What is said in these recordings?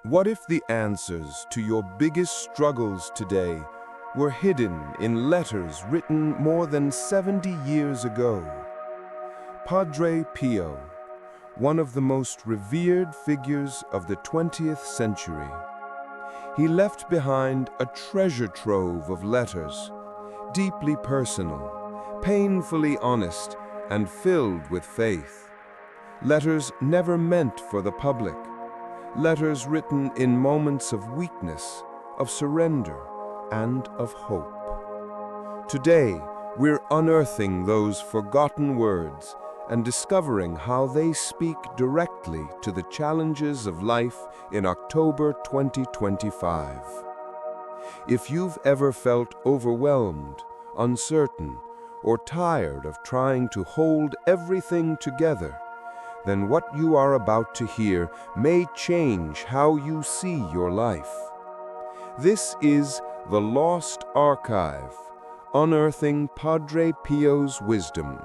What if the answers to your biggest struggles today were hidden in letters written more than 70 years ago? Padre Pio, one of the most revered figures of the 20th century. He left behind a treasure trove of letters, deeply personal, painfully honest, and filled with faith. Letters never meant for the public. Letters written in moments of weakness, of surrender, and of hope. Today, we're unearthing those forgotten words and discovering how they speak directly to the challenges of life in October 2025. If you've ever felt overwhelmed, uncertain, or tired of trying to hold everything together, then what you are about to hear may change how you see your life. This is The Lost Archive, unearthing Padre Pio's wisdom.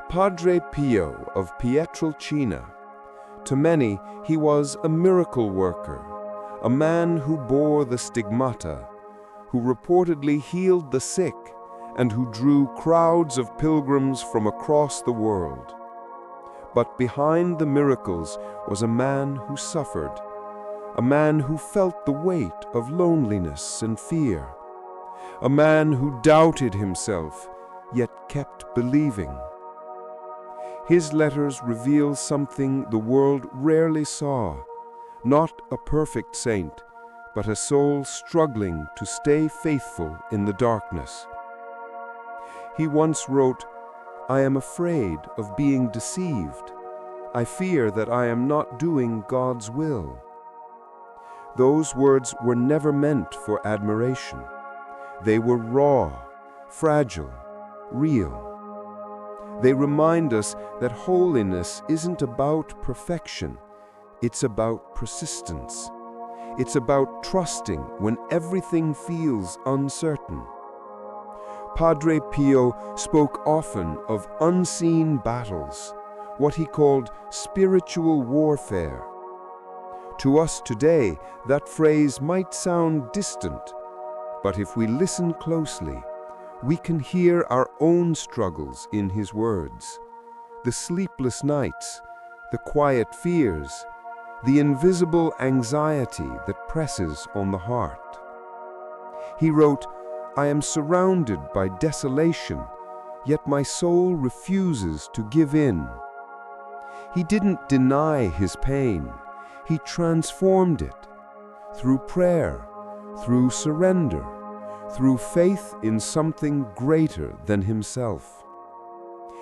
Padre Pio of Pietrelcina. To many, he was a miracle worker, a man who bore the stigmata, who reportedly healed the sick, and who drew crowds of pilgrims from across the world. But behind the miracles was a man who suffered, a man who felt the weight of loneliness and fear, a man who doubted himself, yet kept believing. His letters reveal something the world rarely saw, not a perfect saint, but a soul struggling to stay faithful in the darkness. He once wrote, "I am afraid of being deceived. I fear that I am not doing God's will." Those words were never meant for admiration. They were raw, fragile, real. They remind us that holiness isn't about perfection. It's about persistence. It's about trusting when everything feels uncertain. Padre Pio spoke often of unseen battles, what he called spiritual warfare. To us today, that phrase might sound distant, but if we listen closely, we can hear our own struggles in his words. The sleepless nights, the quiet fears, the invisible anxiety that presses on the heart. He wrote, "I am surrounded by desolation, yet my soul refuses to give in." He didn't deny his pain. He transformed it through prayer, through surrender, through faith in something greater than himself.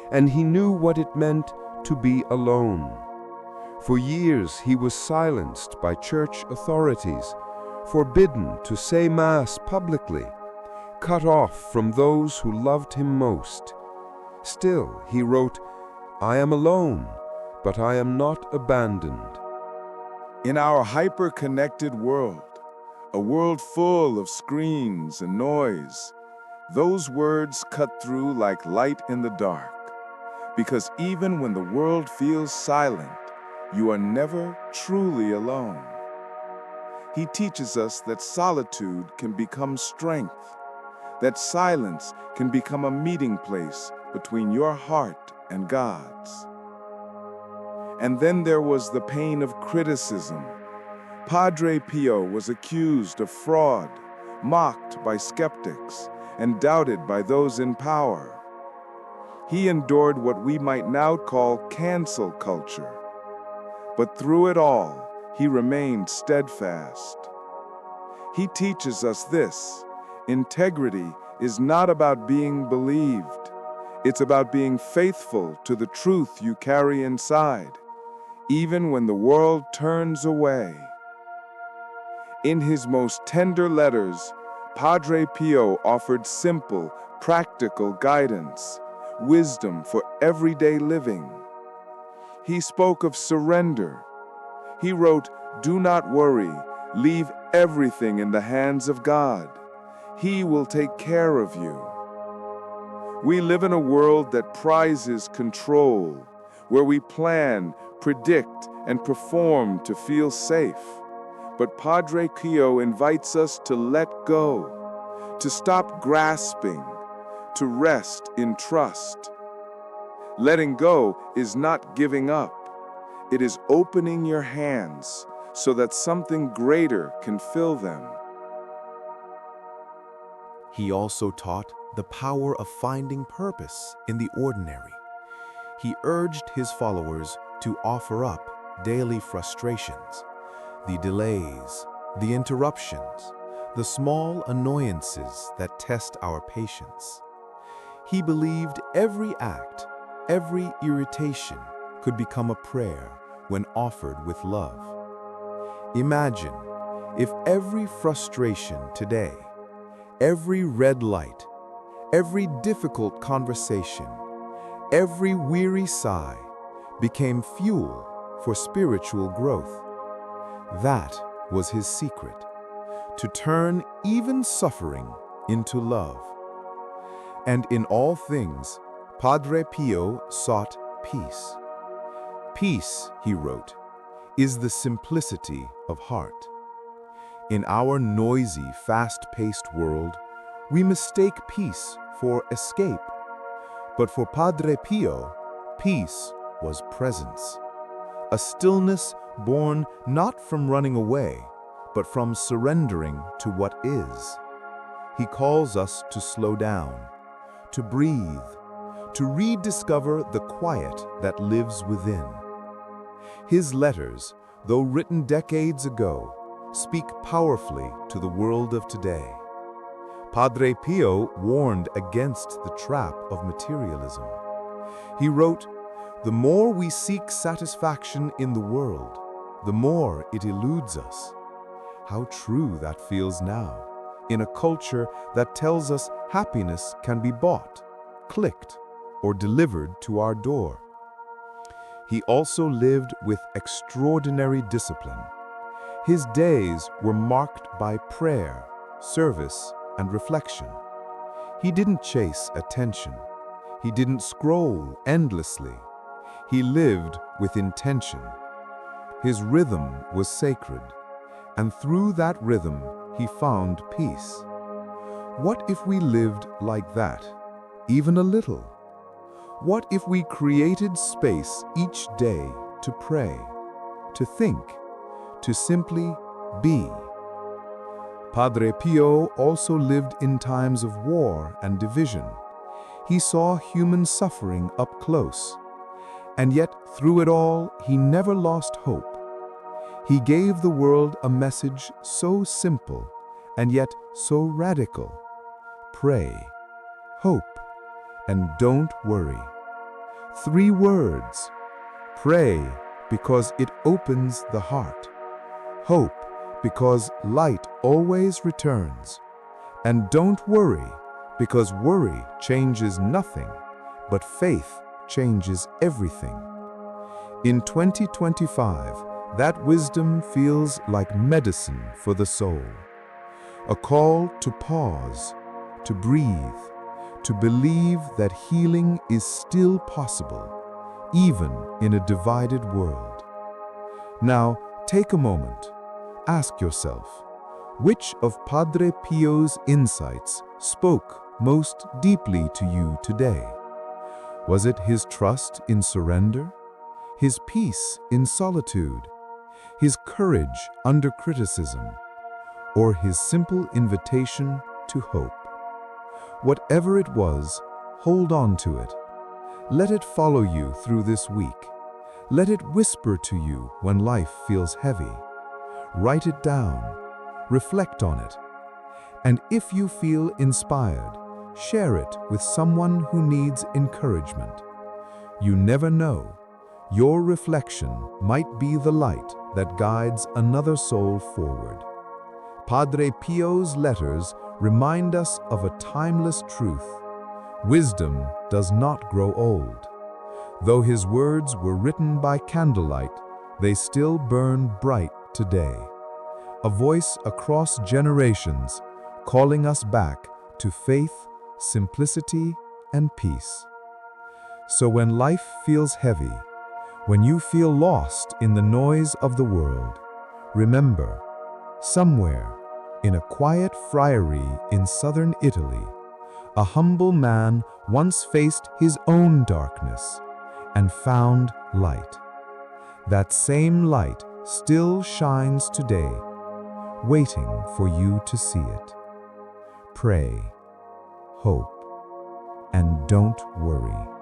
And he knew what it meant to be alone. For years he was silenced by church authorities, forbidden to say Mass publicly, cut off from those who loved him most. Still, he wrote, "I am alone, but I am not abandoned." In our hyperconnected world, a world full of screens and noise, those words cut through like light in the dark. Because even when the world feels silent, you are never truly alone. He teaches us that solitude can become strength, that silence can become a meeting place between your heart and God's. And then there was the pain of criticism. Padre Pio was accused of fraud, mocked by skeptics, and doubted by those in power. He endured what we might now call cancel culture. But through it all, he remained steadfast. He teaches us this: integrity is not about being believed. It's about being faithful to the truth you carry inside, even when the world turns away. In his most tender letters, Padre Pio offered simple, practical guidance, wisdom for everyday living. He spoke of surrender. He wrote, "Do not worry, leave everything in the hands of God. He will take care of you." We live in a world that prizes control, where we plan, predict, and perform to feel safe. But Padre Pio invites us to let go, to stop grasping, to rest in trust. Letting go is not giving up. It is opening your hands so that something greater can fill them. He also taught the power of finding purpose in the ordinary. He urged his followers to offer up daily frustrations, the delays, the interruptions, the small annoyances that test our patience. He believed every act, every irritation could become a prayer when offered with love. Imagine if every frustration today, every red light, every difficult conversation, every weary sigh became fuel for spiritual growth. That was his secret, to turn even suffering into love. And in all things, Padre Pio sought peace. Peace, he wrote, is the simplicity of heart. In our noisy, fast-paced world, we mistake peace for escape. But for Padre Pio, peace was presence. A stillness born not from running away, but from surrendering to what is. He calls us to slow down, to breathe, to rediscover the quiet that lives within. His letters, though written decades ago, speak powerfully to the world of today. Padre Pio warned against the trap of materialism. He wrote, "The more we seek satisfaction in the world, the more it eludes us." How true that feels now, in a culture that tells us happiness can be bought, clicked, or delivered to our door. He also lived with extraordinary discipline. His days were marked by prayer, service, and reflection. He didn't chase attention. He didn't scroll endlessly. He lived with intention. His rhythm was sacred, and through that rhythm, he found peace. What if we lived like that, even a little? What if we created space each day to pray, to think, to simply be? Padre Pio also lived in times of war and division. He saw human suffering up close, and yet through it all, he never lost hope. He gave the world a message so simple and yet so radical. Pray, hope, and don't worry. 3 words. Pray because it opens the heart. Hope because light always returns. And don't worry because worry changes nothing, but faith changes everything. In 2025, that wisdom feels like medicine for the soul. A call to pause, to breathe, to believe that healing is still possible, even in a divided world. Now, take a moment. Ask yourself, which of Padre Pio's insights spoke most deeply to you today? Was it his trust in surrender, his peace in solitude, his courage under criticism, or his simple invitation to hope? Whatever it was, hold on to it. Let it follow you through this week. Let it whisper to you when life feels heavy. Write it down. Reflect on it. And if you feel inspired, share it with someone who needs encouragement. You never know. Your reflection might be the light that guides another soul forward. Padre Pio's letters remind us of a timeless truth. Wisdom does not grow old. Though his words were written by candlelight, they still burn bright today. A voice across generations, calling us back to faith, simplicity, and peace. So when life feels heavy, When you feel lost in the noise of the world, remember, somewhere in a quiet friary in southern Italy, a humble man once faced his own darkness and found light. That same light still shines today, waiting for you to see it. Pray, hope, and don't worry.